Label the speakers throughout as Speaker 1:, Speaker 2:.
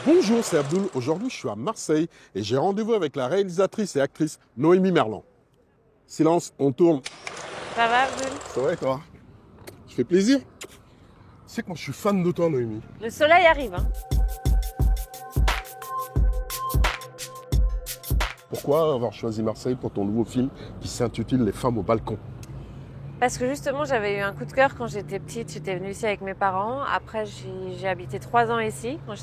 Speaker 1: Bonjour, c'est Abdoul. Aujourd'hui, je suis à Marseille et j'ai rendez-vous avec la réalisatrice et actrice Noémie Merlan. Silence, on tourne.
Speaker 2: Ça va, Abdoul?
Speaker 1: Ça va et toi? Je fais plaisir. Tu sais que moi, je suis fan de toi, Noémie.
Speaker 2: Le soleil arrive, hein.
Speaker 1: Pourquoi avoir choisi Marseille pour ton nouveau film qui s'intitule Les femmes au balcon?
Speaker 2: Parce que justement, j'avais eu un coup de cœur quand j'étais petite. J'étais venue ici avec mes parents. Après, j'ai habité 3 ans ici, quand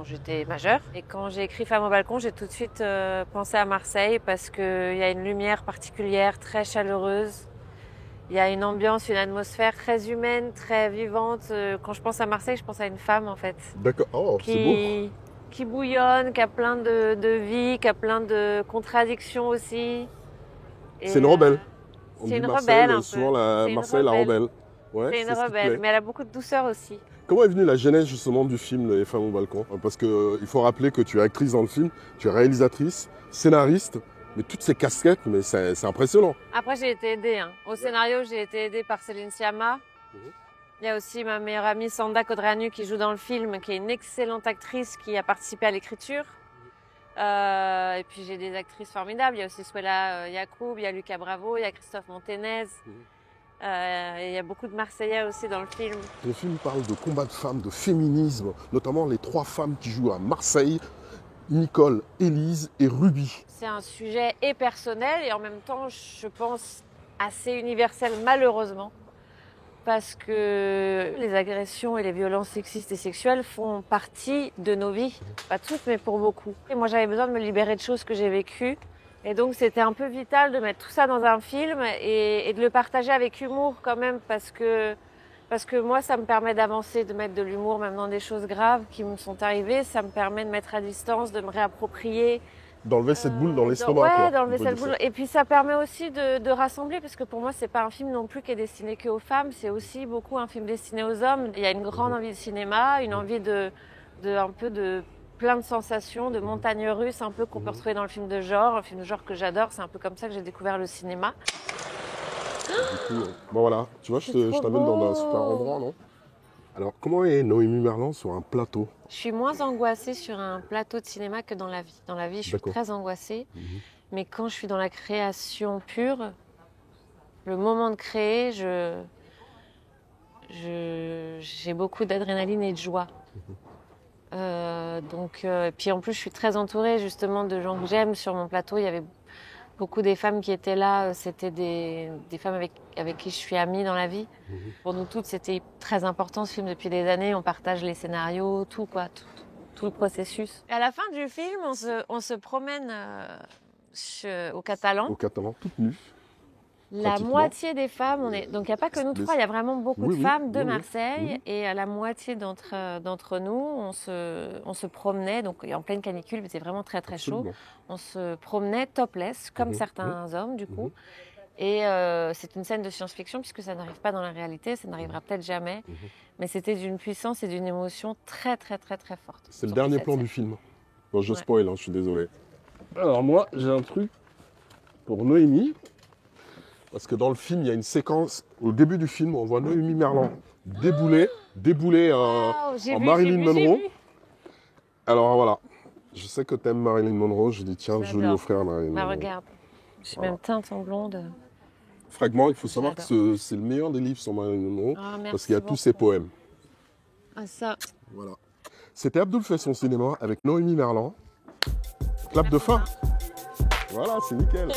Speaker 2: j'étais majeure. Et quand j'ai écrit Femmes au balcon, j'ai tout de suite pensé à Marseille parce qu'il y a une lumière particulière, très chaleureuse. Il y a une ambiance, une atmosphère très humaine, très vivante. Quand je pense à Marseille, je pense à une femme, en fait.
Speaker 1: D'accord. Oh, c'est beau.
Speaker 2: Qui bouillonne, qui a plein de vie, qui a plein de contradictions aussi.
Speaker 1: C'est une rebelle. On
Speaker 2: C'est
Speaker 1: dit
Speaker 2: une
Speaker 1: Marseille,
Speaker 2: rebelle un peu.
Speaker 1: souvent
Speaker 2: C'est une
Speaker 1: Marseille, la
Speaker 2: rebelle.
Speaker 1: rebelle. Ouais,
Speaker 2: C'est une
Speaker 1: ce qui te
Speaker 2: rebelle,
Speaker 1: plaît.
Speaker 2: mais elle a beaucoup de douceur aussi.
Speaker 1: Comment est venue la genèse justement du film Les femmes au balcon? Parce qu'il faut rappeler que tu es actrice dans le film, tu es réalisatrice, scénariste, mais toutes ces casquettes, mais c'est impressionnant.
Speaker 2: Après, j'ai été aidée. Au scénario, j'ai été aidée par Céline Sciamma. Il y a aussi ma meilleure amie Sanda Kodranu qui joue dans le film, qui est une excellente actrice qui a participé à l'écriture. Et puis j'ai des actrices formidables. Il y a aussi Souela Yacoub, il y a Lucas Bravo, il y a Christophe Monténez. Et il y a beaucoup de Marseillais aussi dans le film.
Speaker 1: Le film parle de combat de femmes, de féminisme, notamment les 3 femmes qui jouent à Marseille, Nicole, Élise et Ruby.
Speaker 2: C'est un sujet et personnel et en même temps, je pense, assez universel malheureusement. Parce que les agressions et les violences sexistes et sexuelles font partie de nos vies. Pas toutes, mais pour beaucoup. Et moi, j'avais besoin de me libérer de choses que j'ai vécues. Et donc, c'était un peu vital de mettre tout ça dans un film et de le partager avec humour quand même. Parce que moi, ça me permet d'avancer, de mettre de l'humour même dans des choses graves qui me sont arrivées. Ça me permet de mettre à distance, de me réapproprier.
Speaker 1: D'enlever cette boule dans l'estomac.
Speaker 2: Ouais, d'enlever cette boule. Et puis ça permet aussi de rassembler, parce que pour moi, c'est pas un film non plus qui est destiné qu'aux femmes, c'est aussi beaucoup un film destiné aux hommes. Il y a une grande envie de cinéma, une envie de plein de sensations, de montagnes russes, un peu qu'on peut retrouver dans le film de genre. Un film de genre que j'adore, c'est un peu comme ça que j'ai découvert le cinéma.
Speaker 1: Du coup, bon voilà, tu vois, je t'amène dans un super endroit, non? Alors, comment est Noémie Merlan sur un plateau?
Speaker 2: Je suis moins angoissée sur un plateau de cinéma que dans la vie. Dans la vie, je suis très angoissée. Mais quand je suis dans la création pure, le moment de créer, j'ai beaucoup d'adrénaline et de joie. Puis en plus, je suis très entourée justement de gens que j'aime sur mon plateau. Il y avait beaucoup des femmes qui étaient là. C'était des femmes avec qui je suis amie dans la vie. Pour nous toutes, c'était très important ce film depuis des années. On partage les scénarios, tout le processus. Et à la fin du film, on se promène au Catalan.
Speaker 1: Au Catalan, toute nue.
Speaker 2: La moitié des femmes, donc il n'y a pas que nous 3, il y a vraiment beaucoup de femmes de Marseille. Et la moitié d'entre nous, on se promenait, donc en pleine canicule, mais c'était vraiment très très chaud. On se promenait topless, comme certains hommes du coup. Et c'est une scène de science-fiction puisque ça n'arrive pas dans la réalité, ça n'arrivera peut-être jamais. Mais c'était d'une puissance et d'une émotion très très très très forte.
Speaker 1: C'est le dernier plan du film. Bon, je spoil, je suis désolé. Alors moi, j'ai un truc pour Noémie. Parce que dans le film, il y a une séquence, au début du film, on voit Noémie Merlan débouler en Marilyn Monroe. Alors voilà, je sais que t'aimes Marilyn Monroe, je dis tiens, je vais lui offrir à Marilyn Monroe.
Speaker 2: Regarde, j'ai même teinte en blonde.
Speaker 1: Fragment, il faut savoir que c'est le meilleur des livres sur Marilyn Monroe, parce qu'il y a tous ses poèmes.
Speaker 2: Ah ça.
Speaker 1: Voilà. C'était Abdoul fait son cinéma avec Noémie Merlan. Clap de fin. Voilà, c'est nickel.